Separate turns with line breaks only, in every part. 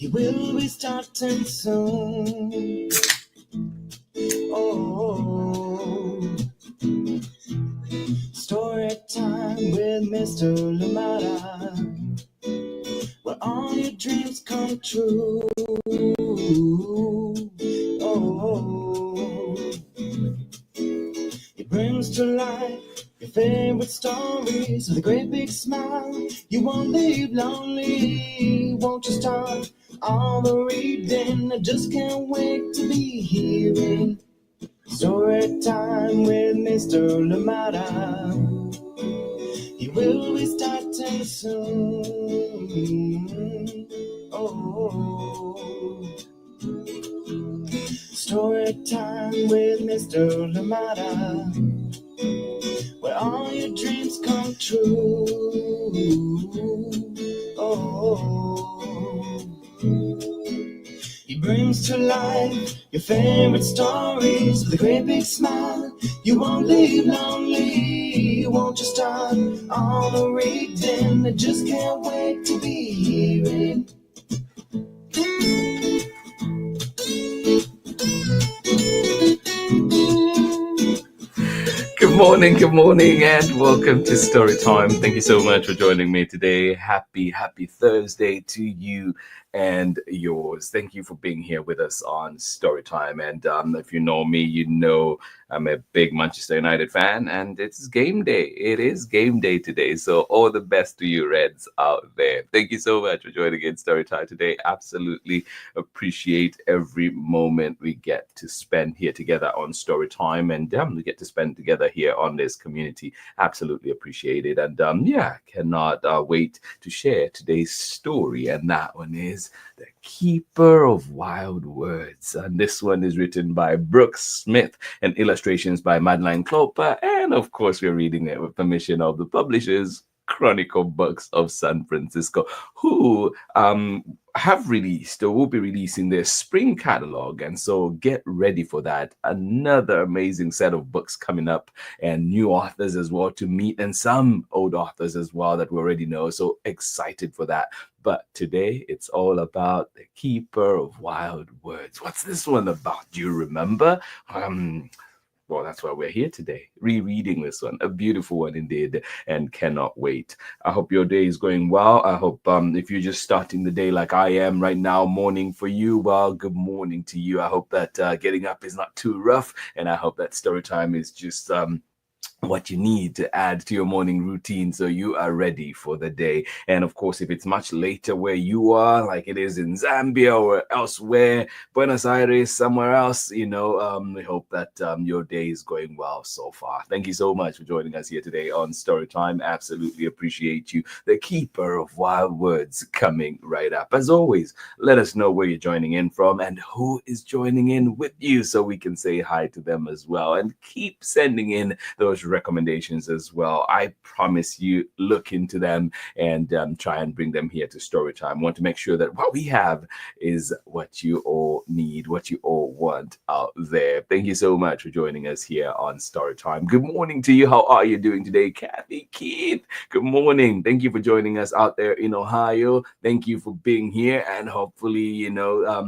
You will be starting soon. Oh, story time with Mr. Limata, where all your dreams come true. Oh, he brings to life your favorite stories with a great big smile. You won't leave lonely, won't you start all the reading? I just can't wait to be hearing story time with Mr. Limata. He will be starting soon. Oh, story time with Mr. Limata, where all your dreams come true. Oh, he brings to life your favorite stories with a great big smile. You won't leave lonely, won't you start all the reading? I just can't wait to be hearing.
Good morning, and welcome to Storytime. Thank you so much for joining me today. Happy Thursday to you and yours. Thank you for being here with us on Storytime. And if you know me, you know I'm a big Manchester United fan, and it's game day. It is game day today. So all the best to you Reds out there. Thank you so much for joining in Storytime today. Absolutely appreciate every moment we get to spend here together on Storytime, and we get to spend together here on this community. Absolutely appreciate it. And cannot wait to share today's story. And that one is The Keeper of Wild Words. And this one is written by Brooke Smith and illustrations by MADELINE KLOEPER. And of course, we're reading it with permission of the publishers, Chronicle Books of San Francisco, who have released or will be releasing their spring catalog. And so get ready for that. Another amazing set of books coming up, and new authors as well to meet, and some old authors as well that we already know. So excited for that. But today it's all about The Keeper of Wild Words. What's this one about? Do you remember? Well, that's why we're here today, rereading this one. A beautiful one indeed, and cannot wait. I hope your day is going well. I hope if you're just starting the day like I am right now, morning for you, well, good morning to you. I hope that getting up is not too rough, and I hope that story time is just what you need to add to your morning routine so you are ready for the day. And of course, if it's much later where you are, like it is in Zambia or elsewhere, Buenos Aires, somewhere else, we hope that your day is going well so far. Thank you so much for joining us here today on Storytime. Absolutely appreciate you. The Keeper of Wild Words coming right up. As always, let us know where you're joining in from and who is joining in with you so we can say hi to them as well. And keep sending in those recommendations as well. I promise you, look into them and try and bring them here to Storytime. Want to make sure that what we have is what you all need, what you all want out there. Thank you so much for joining us here on Storytime. Good morning to you. How are you doing today? Kathy, Keith, good morning. Thank you for joining us out there in Ohio. Thank you for being here, and hopefully,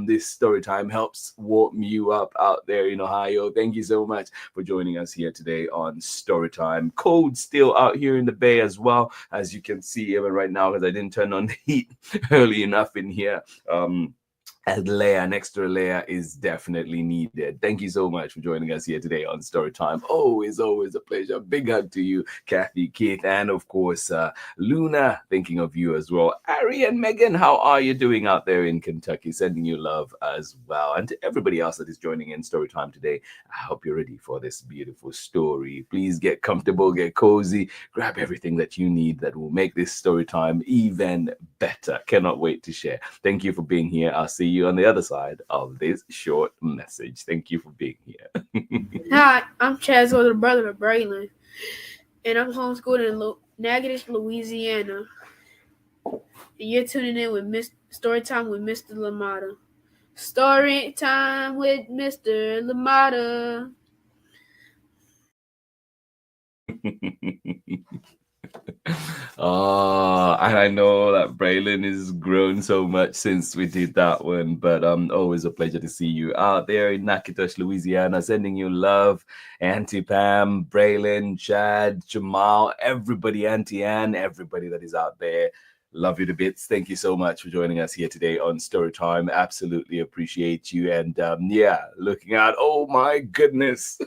this Storytime helps warm you up out there in Ohio. Thank you so much for joining us here today on Storytime. Cold still out here in the Bay as well, as you can see even right now, because I didn't turn on the heat early enough in here. An extra layer is definitely needed. Thank you so much for joining us here today on Storytime. Always a pleasure. Big hug to you, Kathy, Keith, and of course, Luna, thinking of you as well. Ari and Megan, how are you doing out there in Kentucky? Sending you love as well. And to everybody else that is joining in Storytime today, I hope you're ready for this beautiful story. Please get comfortable, get cozy, grab everything that you need that will make this Storytime even better. Cannot wait to share. Thank you for being here. I'll see you on the other side of this short message. Thank you for being here.
Hi, I'm Chad's older brother, Braylon, and I'm homeschooled in Natchitoches, Louisiana. And you're tuning in with Storytime with Mr. Limata. Storytime with Mr. Limata.
Oh, and I know that Braylon has grown so much since we did that one, but always a pleasure to see you out there in Natchitoches, Louisiana, sending you love. Auntie Pam, Braylon, Chad, Jamal, everybody, Auntie Ann, everybody that is out there. Love you to bits. Thank you so much for joining us here today on Storytime. Absolutely appreciate you. And yeah, looking out. Oh my goodness.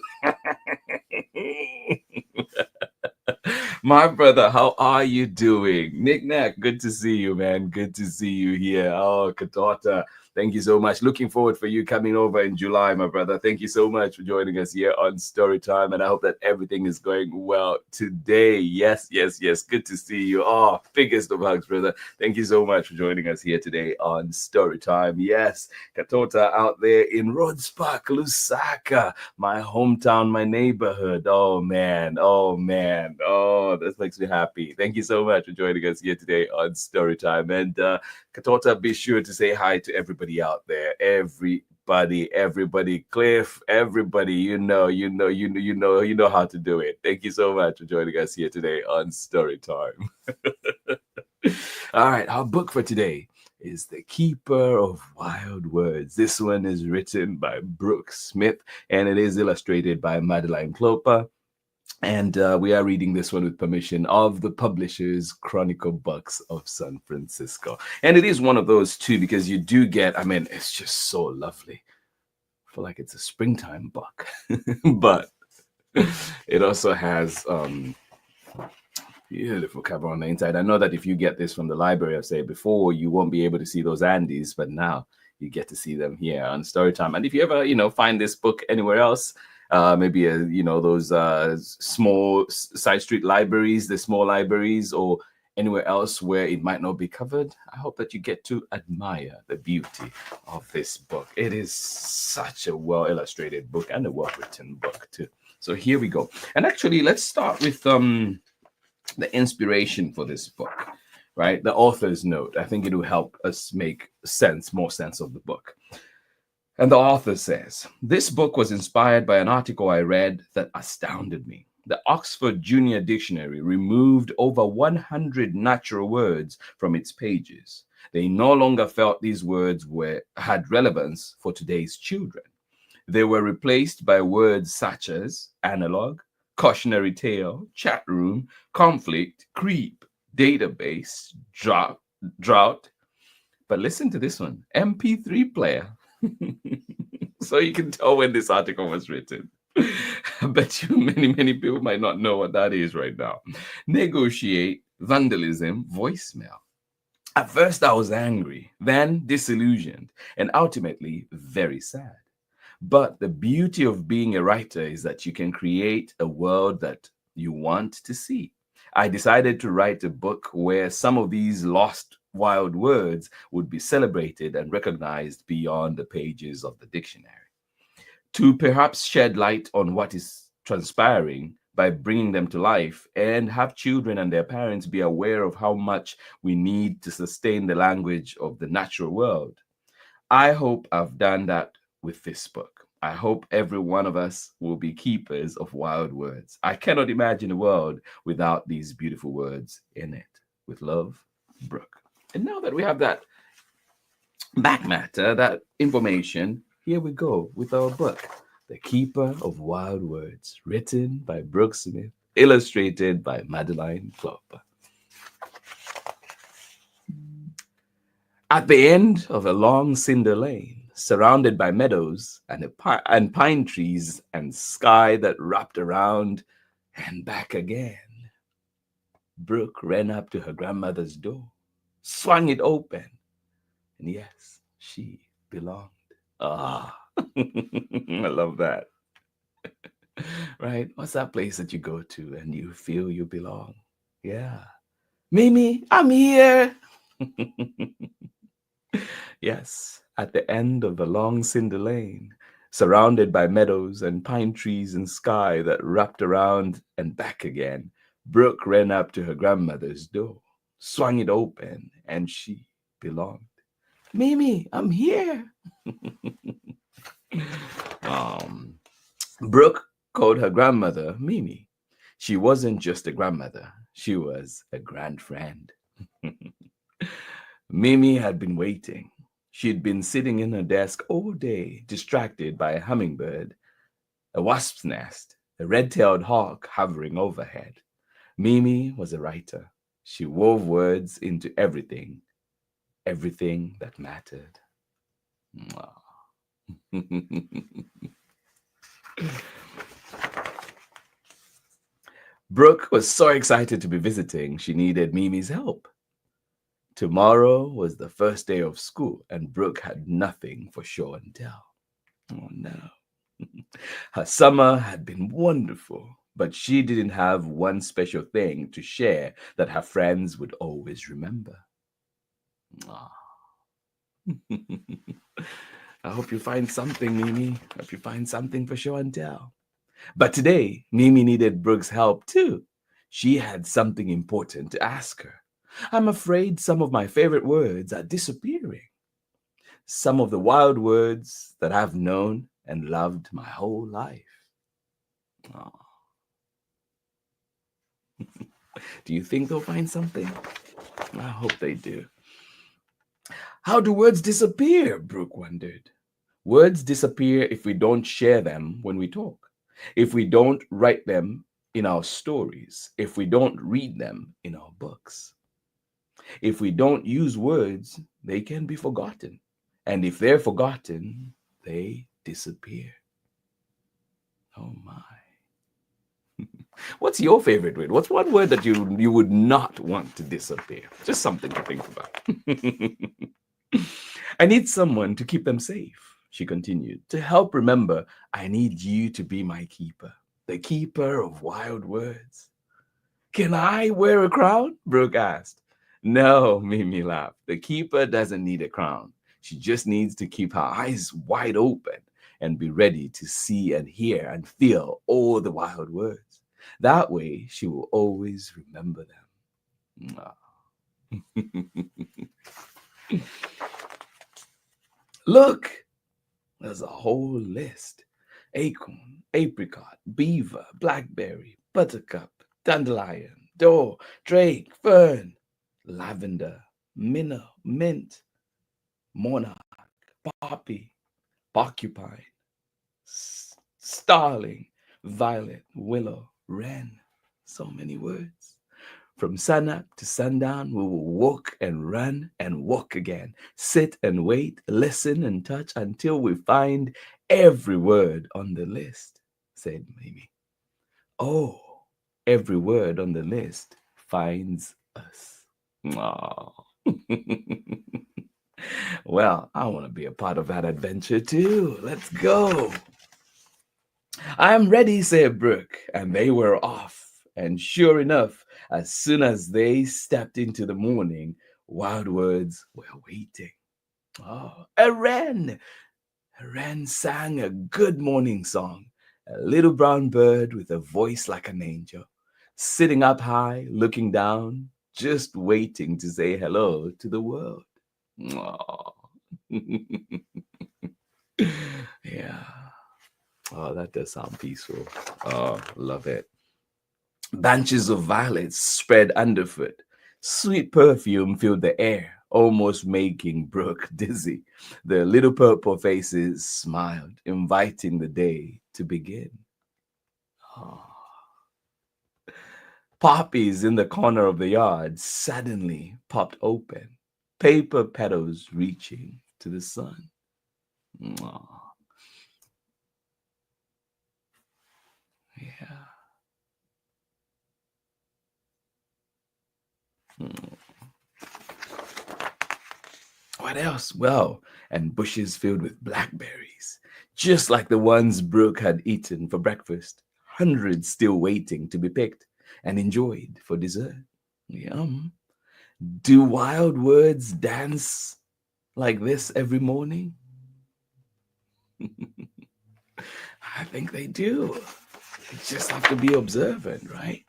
My brother, how are you doing? Nick Nack, good to see you, man. Good to see you here. Oh, Katota, thank you so much. Looking forward for you coming over in July, my brother. Thank you so much for joining us here on Storytime, and I hope that everything is going well today. Yes, yes, yes. Good to see you. Oh, biggest of hugs, brother. Thank you so much for joining us here today on Storytime. Yes, Katota out there in Rhodes Park, Lusaka, my hometown, my neighborhood. Oh man, oh man, oh, this makes me happy. Thank you so much for joining us here today on Storytime. And Katota, be sure to say hi to everybody out there. Everybody, Cliff, everybody, you know how to do it. Thank you so much for joining us here today on Storytime. All right, our book for today is The Keeper of Wild Words. This one is written by Brooke Smith, and it is illustrated by Madeline KLOEPER. And we are reading this one with permission of the publishers Chronicle Books of San Francisco. And it is one of those too, because you do get, I mean, it's just so lovely. I feel like it's a springtime book. But it also has beautiful cover on the inside. I know that if you get this from the library, I've said before, you won't be able to see those Andes, but now you get to see them here on Storytime. And if you ever, find this book anywhere else, maybe those small side street libraries, the small libraries, or anywhere else where it might not be covered, I hope that you get to admire the beauty of this book. It is such a well illustrated book and a well written book too. So here we go. And actually, let's start with the inspiration for this book, right? The author's note. I think it will help us make more sense of the book. And the author says, this book was inspired by an article I read that astounded me. The Oxford Junior Dictionary removed over 100 natural words from its pages. They no longer felt these words had relevance for today's children. They were replaced by words such as analog, cautionary tale, chat room, conflict, creep, database, drought. But listen to this one, MP3 player. So you can tell when this article was written. I bet you many people might not know what that is right now. Negotiate, vandalism, voicemail. At first I was angry, then disillusioned, and ultimately very sad. But the beauty of being a writer is that you can create a world that you want to see. I decided to write a book where some of these lost wild words would be celebrated and recognized beyond the pages of the dictionary. To perhaps shed light on what is transpiring by bringing them to life and have children and their parents be aware of how much we need to sustain the language of the natural world. I hope I've done that with this book. I hope every one of us will be keepers of wild words. I cannot imagine a world without these beautiful words in it. With love, Brooke. And now that we have that back matter, that information, here we go with our book, The Keeper of Wild Words, written by Brooke Smith, illustrated by Madeline KLOEPER. At the end of a long cinder lane, surrounded by meadows and pine trees and sky that wrapped around and back again, Brooke ran up to her grandmother's door, swung it open, and yes, she belonged. Ah, I love that. Right? What's that place that you go to and you feel you belong? Yeah. Mimi, I'm here. Yes, at the end of the long cinder lane, surrounded by meadows and pine trees and sky that wrapped around and back again, Brooke ran up to her grandmother's door, swung it open, and she belonged. Mimi, I'm here. Brooke called her grandmother Mimi. She wasn't just a grandmother, she was a grand friend. Mimi had been waiting. She'd been sitting in her desk all day, distracted by a hummingbird, a wasp's nest, a red-tailed hawk hovering overhead. Mimi was a writer. She wove words into everything, everything that mattered. Mwah. Brooke was so excited to be visiting, she needed Mimi's help. Tomorrow was the first day of school, and Brooke had nothing for show and tell. Oh no. Her summer had been wonderful, but she didn't have one special thing to share that her friends would always remember. Ah. I hope you find something, Mimi. I hope you find something for show and tell. But today, Mimi needed Brooke's help too. She had something important to ask her. I'm afraid some of my favorite words are disappearing. Some of the wild words that I've known and loved my whole life. Oh. Do you think they'll find something? I hope they do. How do words disappear? Brooke wondered. Words disappear if we don't share them when we talk, if we don't write them in our stories, if we don't read them in our books. If we don't use words, they can be forgotten. And if they're forgotten, they disappear. Oh my. What's your favorite word? What's one word that you would not want to disappear? Just something to think about. I need someone to keep them safe, she continued. To help remember, I need you to be my keeper, the keeper of wild words. Can I wear a crown? Brooke asked. No, Mimi laughed. The keeper doesn't need a crown. She just needs to keep her eyes wide open and be ready to see and hear and feel all the wild words. That way, she will always remember them. Look, there's a whole list. Acorn, apricot, beaver, blackberry, buttercup, dandelion, door, drake, fern, lavender, minnow, mint, monarch, poppy, porcupine, starling, violet, willow, wren. So many words. From sunup to sundown, we will walk and run and walk again, sit and wait, listen and touch until we find every word on the list, said Mimi. Oh, every word on the list finds us. Oh. Well, I want to be a part of that adventure too. Let's go. I'm ready, said Brooke, and they were off. And sure enough, as soon as they stepped into the morning, wild words were waiting. Oh, a wren! A wren sang a good morning song, a little brown bird with a voice like an angel, sitting up high, looking down, just waiting to say hello to the world. Oh. Yeah. Oh, that does sound peaceful. Oh, love it. Bunches of violets spread underfoot. Sweet perfume filled the air, almost making Brooke dizzy. The little purple faces smiled, inviting the day to begin. Oh. Poppies in the corner of the yard suddenly popped open, paper petals reaching to the sun. Oh. Yeah. What else? Well, and bushes filled with blackberries, just like the ones Brooke had eaten for breakfast, hundreds still waiting to be picked and enjoyed for dessert. Yum. Do wild words dance like this every morning? I think they do. You just have to be observant, right?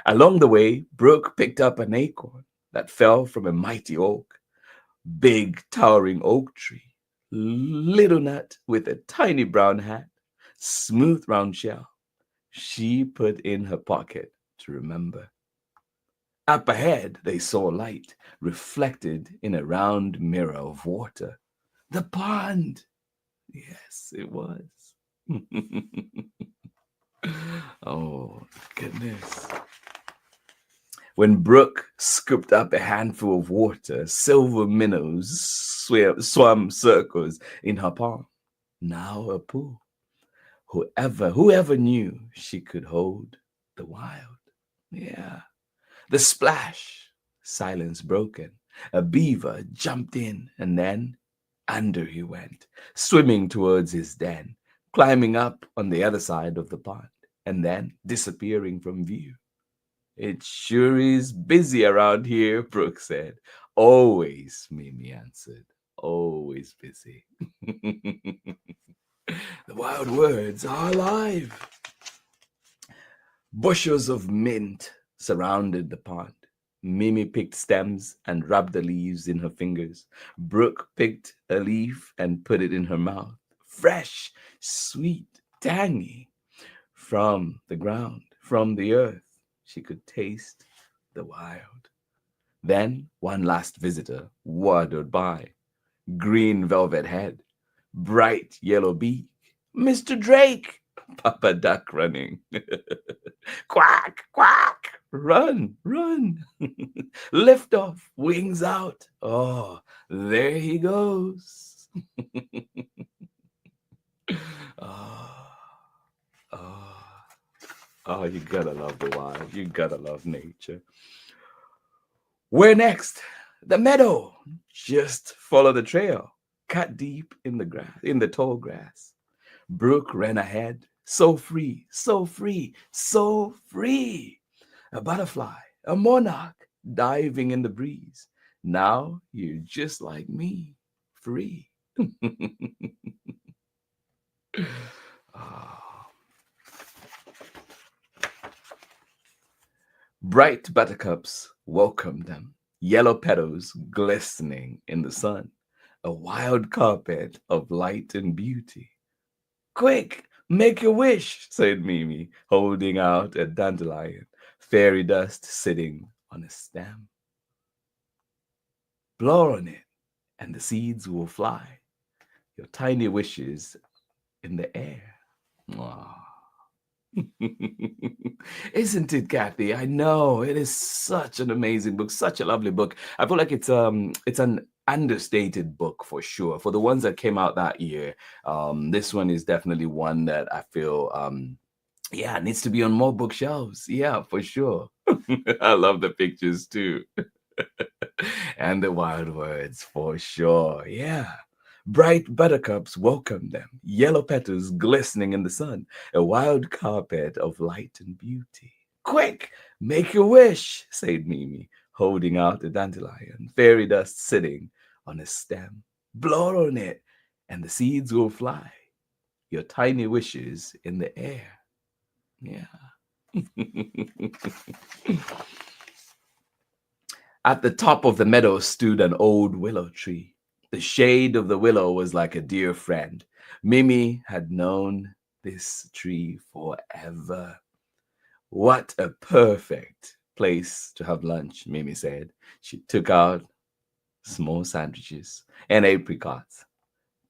Along the way, Brooke picked up an acorn that fell from a mighty oak. Big, towering oak tree. Little nut with a tiny brown hat. Smooth round shell. she put in her pocket to remember. Up ahead, they saw light reflected in a round mirror of water. The pond! Yes, it was. Oh, goodness. When Brooke scooped up a handful of water, silver minnows swam circles in her palm. Now a pool. Whoever knew she could hold the wild. Yeah. The splash, silence broken. A beaver jumped in and then under he went, swimming towards his den, climbing up on the other side of the pond, and then disappearing from view. It sure is busy around here, Brooke said. Always, Mimi answered. Always busy. The wild words are alive. Bushels of mint surrounded the pond. Mimi picked stems and rubbed the leaves in her fingers. Brooke picked a leaf and put it in her mouth. Fresh, sweet, tangy. From the ground, from the earth, she could taste the wild. Then one last visitor waddled by. Green velvet head, bright yellow beak. Mr. Drake! Papa Duck running. Quack, quack, run, run. Lift off, wings out. Oh, there he goes. Oh, oh, oh, you gotta love the wild. You gotta love nature. Where next? The meadow. Just follow the trail. Cut deep in the grass, in the tall grass. Brooke ran ahead, so free, so free, so free. A butterfly, a monarch, diving in the breeze. Now you're just like me, free. Oh. Bright buttercups welcomed them, yellow petals glistening in the sun, a wild carpet of light and beauty. Quick, make a wish, said Mimi, holding out a dandelion, fairy dust sitting on a stem. Blow on it, and the seeds will fly, your tiny wishes in the air. Aww. Isn't it, Kathy? I know it is such an amazing book, such a lovely book. I feel like it's an understated book for sure. For the ones that came out that year, this one is definitely one that I feel yeah, needs to be on more bookshelves. Yeah, for sure. I love the pictures too. And the wild words for sure. Yeah. Bright buttercups welcomed them, yellow petals glistening in the sun, a wild carpet of light and beauty. Quick, make your wish, said Mimi, holding out the dandelion, fairy dust sitting on a stem. Blow on it, and the seeds will fly, your tiny wishes in the air. Yeah. At the top of the meadow stood an old willow tree. The shade of the willow was like a dear friend. Mimi had known this tree forever. What a perfect place to have lunch, Mimi said. She took out small sandwiches and apricots,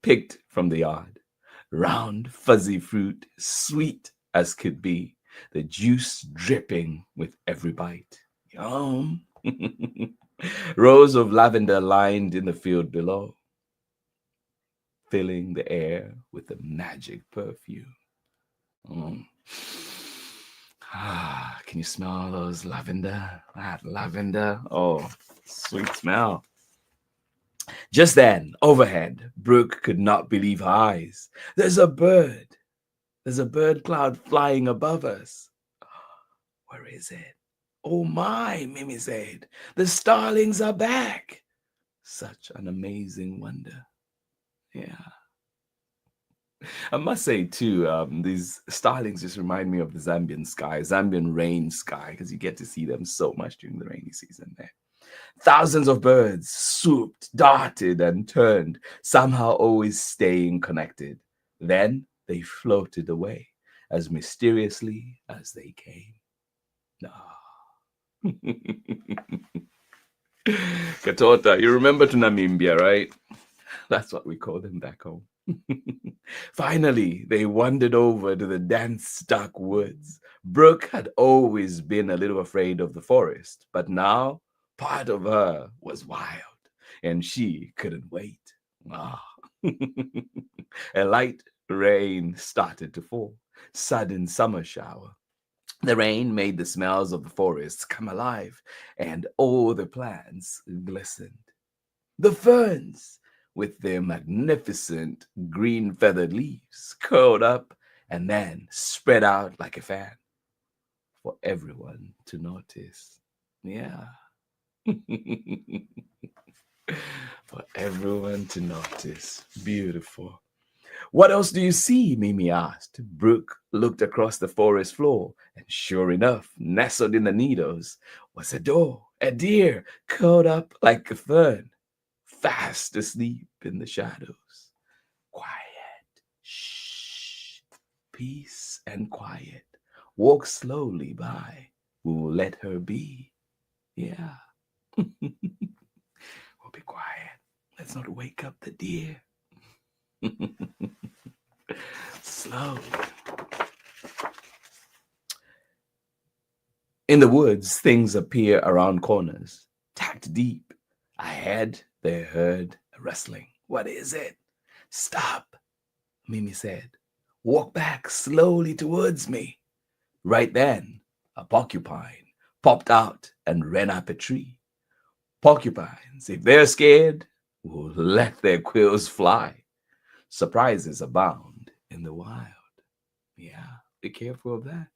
picked from the yard. Round, fuzzy fruit, sweet as could be, the juice dripping with every bite. Yum! Rows of lavender lined in the field below, filling the air with a magic perfume. Ah, can you smell those lavender? That lavender? Oh, sweet smell. Just then, overhead, Brooke could not believe her eyes. There's a bird. There's a bird cloud flying above us. Where is it? Oh my, Mimi said. The starlings are back. Such an amazing wonder. Yeah. I must say too, these starlings just remind me of the Zambian sky, Zambian rain sky, because you get to see them so much during the rainy season there. Thousands of birds swooped, darted, and turned, somehow always staying connected. Then they floated away, as mysteriously as they came. Ah. Katota, you remember Tunamimbia, right? That's what we call them back home. Finally, they wandered over to the dense-dark woods. Brooke had always been a little afraid of the forest, but now part of her was wild, and she couldn't wait. Ah. A light rain started to fall, sudden summer shower. The rain made the smells of the forest come alive, and all the plants glistened. The ferns, with their magnificent green feathered leaves, curled up and then spread out like a fan for everyone to notice. Yeah. For everyone to notice. Beautiful. What else do you see? Mimi asked. Brooke looked across the forest floor, and sure enough, nestled in the needles was a doe, a deer curled up like a fern, fast asleep in the shadows. Quiet. Shh. Peace and quiet. Walk slowly by. We will let her be. Yeah. We'll be quiet. Let's not wake up the deer. Slow. In the woods, things appear around corners, tacked deep. Ahead, they heard a rustling. What is it? Stop, Mimi said. Walk back slowly towards me. Right then, a porcupine popped out and ran up a tree. Porcupines, if they're scared, will let their quills fly. Surprises abound in the wild. Yeah, be careful of that.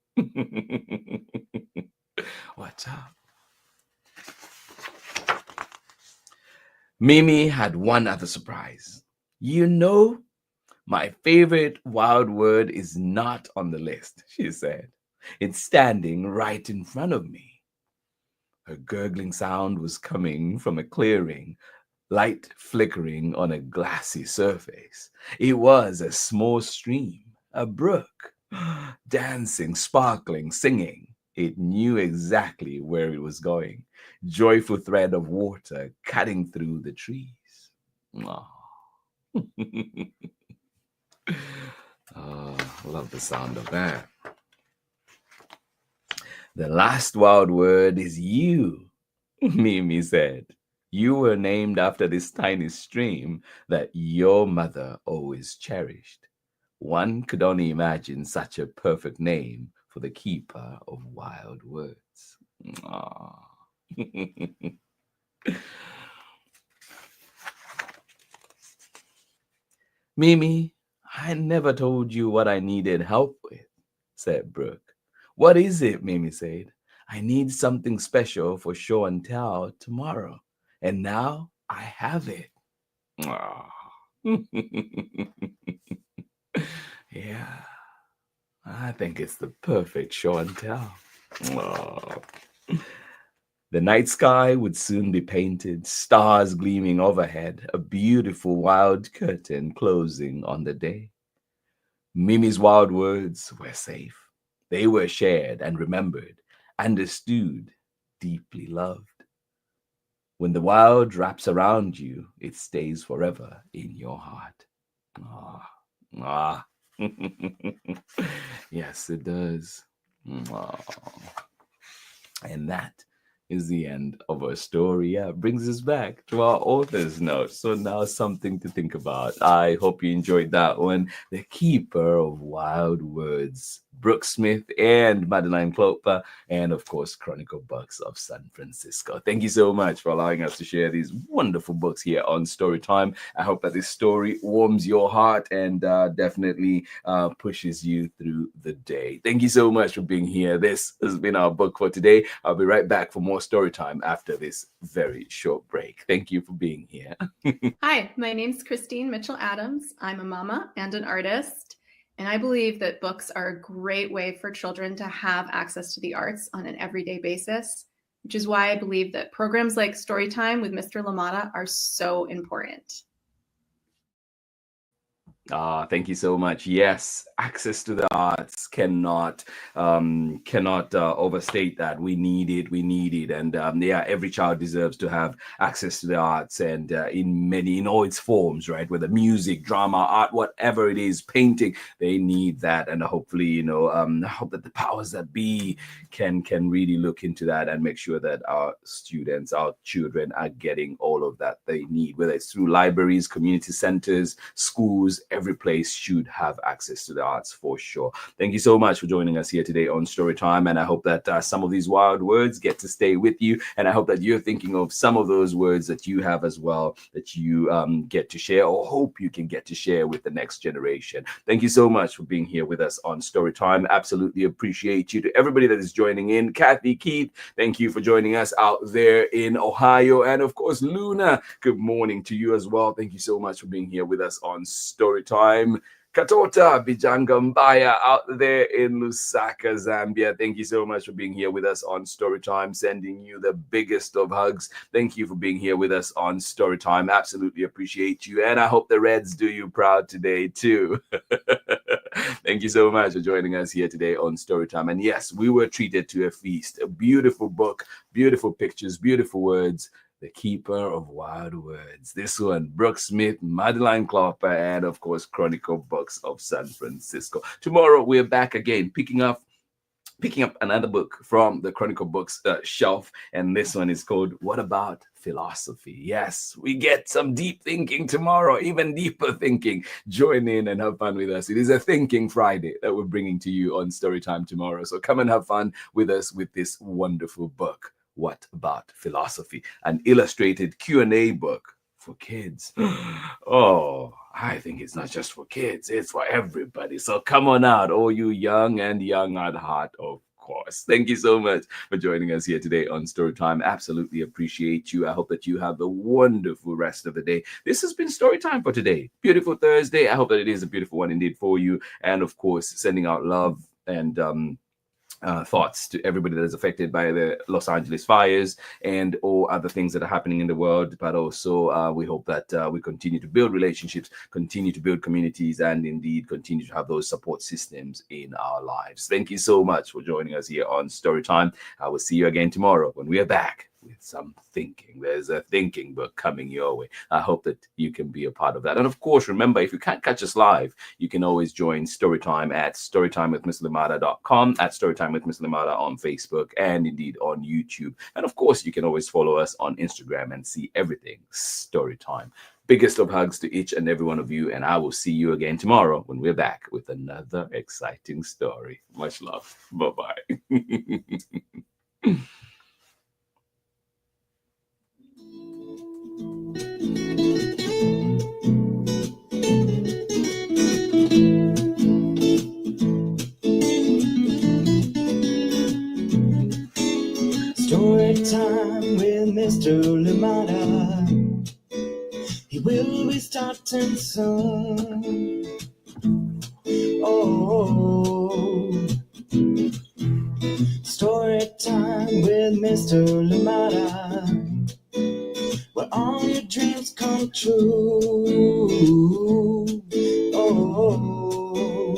Watch out. Mimi had one other surprise. You know, my favorite wild word is not on the list, she said. It's standing right in front of me. Her gurgling sound was coming from a clearing, light flickering on a glassy surface. It was a small stream, a brook, dancing, sparkling, singing. It knew exactly where it was going. Joyful thread of water cutting through the trees. Oh. Oh, love the sound of that. The last wild word is you, Mimi said. You were named after this tiny stream that your mother always cherished. One could only imagine such a perfect name for the keeper of wild words. Mimi, I never told you what I needed help with, said Brooke. What is it? Mimi said. I need something special for show and tell tomorrow. And now I have it. Yeah, I think it's the perfect show and tell. The night sky would soon be painted, stars gleaming overhead, a beautiful wild curtain closing on the day. Mimi's wild words were safe. They were shared and remembered, understood, deeply loved. When the wild wraps around you, it stays forever in your heart. Yes, it does. And that is the end of our story. Yeah, brings us back to our author's note. So now something to think about. I hope you enjoyed that one. The Keeper of Wild Words, Brooke Smith and Madeline KLOEPER, and of course, Chronicle Books of San Francisco. Thank you so much for allowing us to share these wonderful books here on Storytime. I hope that this story warms your heart and definitely pushes you through the day. Thank you so much for being here. This has been our book for today. I'll be right back for more story time after this very short break. Thank you for being here.
Hi, my name's Christine Mitchell-Adams. I'm a mama and an artist, and I believe that books are a great way for children to have access to the arts on an everyday basis, which is why I believe that programs like Storytime with Mr. Limata are so important.
Thank you so much. Yes, access to the arts cannot overstate that. We need it. We need it, and yeah, every child deserves to have access to the arts, and in all its forms, right? Whether music, drama, art, whatever it is, painting, they need that, and hopefully, I hope that the powers that be can really look into that and make sure that our students, our children, are getting all of that they need, whether it's through libraries, community centers, schools. Every place should have access to the arts for sure. Thank you so much for joining us here today on Storytime, and I hope that some of these wild words get to stay with you, and I hope that you're thinking of some of those words that you have as well, that you get to share, or hope you can get to share with the next generation. Thank you so much for being here with us on Storytime. Absolutely appreciate you. To everybody that is joining in, Kathy, Keith, thank you for joining us out there in Ohio, and of course Luna, good morning to you as well. Thank you so much for being here with us on Storytime. Katota Bijangambaya out there in Lusaka, Zambia. Thank you so much for being here with us on Storytime. Sending you the biggest of hugs. Thank you for being here with us on Storytime. Absolutely appreciate you. And I hope the Reds do you proud today too. Thank you so much for joining us here today on Storytime. And yes, we were treated to a feast. A beautiful book, beautiful pictures, beautiful words. The Keeper of Wild Words. This one, Brooke Smith, Madeline KLOEPER, and of course, Chronicle Books of San Francisco. Tomorrow, we're back again, picking up another book from the Chronicle Books shelf, and this one is called What About Philosophy? Yes, we get some deep thinking tomorrow, even deeper thinking. Join in and have fun with us. It is a Thinking Friday that we're bringing to you on Storytime tomorrow, so come and have fun with us with this wonderful book. What About Philosophy? An illustrated Q&A book for kids. Oh, I think it's not just for kids, it's for everybody. So come on out, all you young and young at heart, of course. Thank you so much for joining us here today on Storytime. Absolutely appreciate you. I hope that you have a wonderful rest of the day. This has been Storytime for today. Beautiful Thursday. I hope that it is a beautiful one indeed for you. And of course, sending out love and thoughts to everybody that is affected by the Los Angeles fires and all other things that are happening in the world. But also we hope that we continue to build relationships, continue to build communities, and indeed continue to have those support systems in our lives. Thank you so much for joining us here on Storytime. I will see you again tomorrow when we are back with some thinking. There's a thinking book coming your way. I hope that you can be a part of that. And of course, remember, if you can't catch us live, you can always join Storytime at storytimewithmisslimata.com, at Storytime with Miss Limata on Facebook, and indeed on YouTube. And of course, you can always follow us on Instagram and see everything Storytime. Biggest of hugs to each and every one of you, and I will see you again tomorrow when we're back with another exciting story. Much love. Bye-bye.
Story time with Mr. Limata. He will be starting soon. Oh, story time with Mr. Limata, where all your dreams come true. Oh,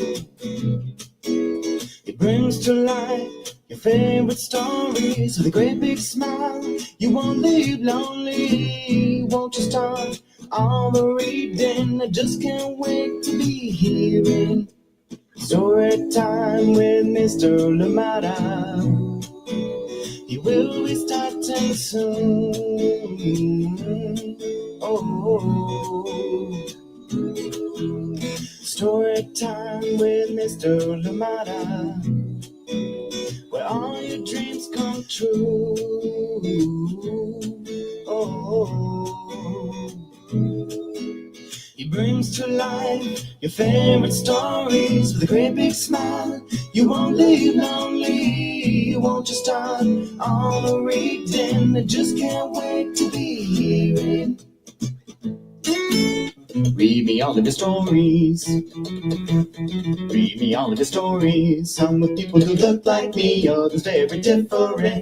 he brings to life your favorite stories with a great big smile. You won't leave lonely. Won't you start all the reading? I just can't wait to be hearing story time with Mr. Limata. He will be starting soon. Oh, story time with Mr. Limata, where all your dreams come true. Oh, he brings to life your favorite stories with a great big smile. You won't leave lonely. Won't you start all the reading? I just can't wait to be hearing Read me all of your stories. Read me all of your stories. Some with people who look like me, others very different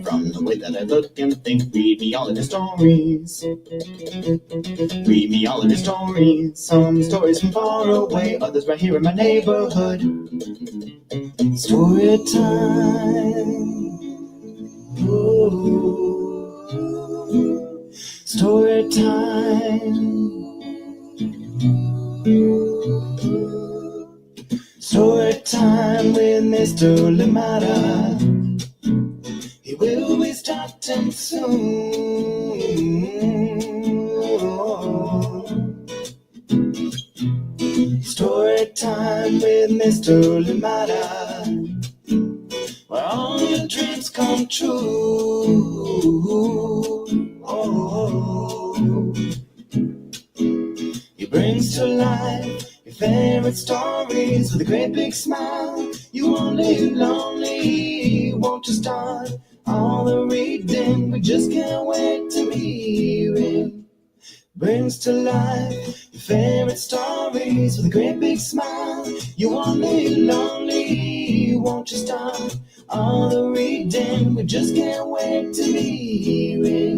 from the way that I look and think. Read me all of your stories. Read me all of your stories. Some stories from far away, others right here in my neighborhood. Story time. Ooh. Story time. Story time with Mr. Limata. He will be starting soon. Story time with Mr. Limata, where all your dreams come true. He brings to life your favorite stories with a great big smile. You won't live lonely, won't you start all the reading? We just can't wait to hear it. Brings to life your favorite stories with a great big smile. You won't live lonely, won't you start all the reading? We just can't wait to hear it.